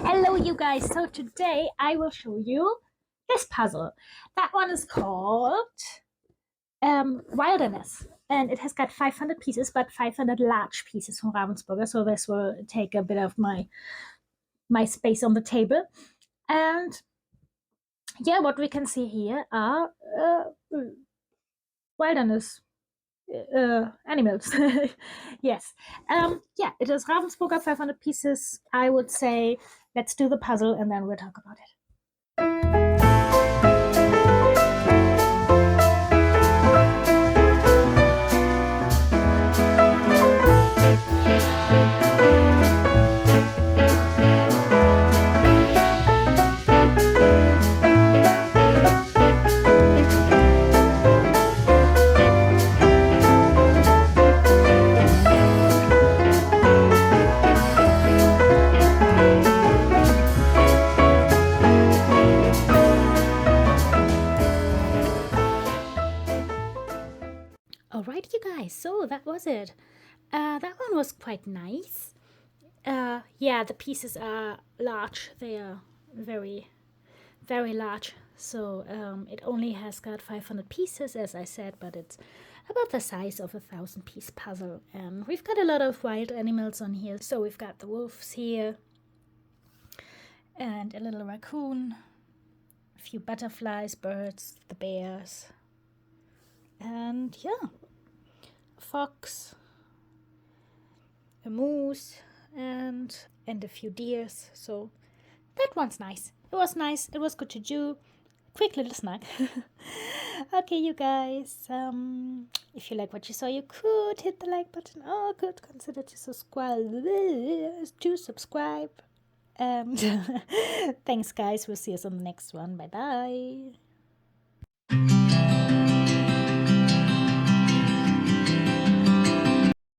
Hello, you guys. So today I will show you this puzzle. That one is called Wilderness, and it has got 500 pieces, but 500 large pieces from Ravensburger. So this will take a bit of my space on the table. And yeah, what we can see here are wilderness animals. Yes. Yeah, it is Ravensburger 500 pieces. I would say let's do the puzzle and then we'll talk about it. Alright, you guys, so that was it. That one was quite nice. Yeah, the pieces are large. They are very, very large. So it only has got 500 pieces, as I said, but it's about the size of a 1,000-piece puzzle. And we've got a lot of wild animals on here. So we've got the wolves here, and a little raccoon, a few butterflies, birds, the bears, and yeah, a fox, a moose, and a few deers. So that one's nice. It was nice. It was good to do. Quick little snack. Okay, you guys. If you like what you saw, you could hit the like button or could consider to subscribe. And thanks, guys. We'll see us on the next one. Bye bye.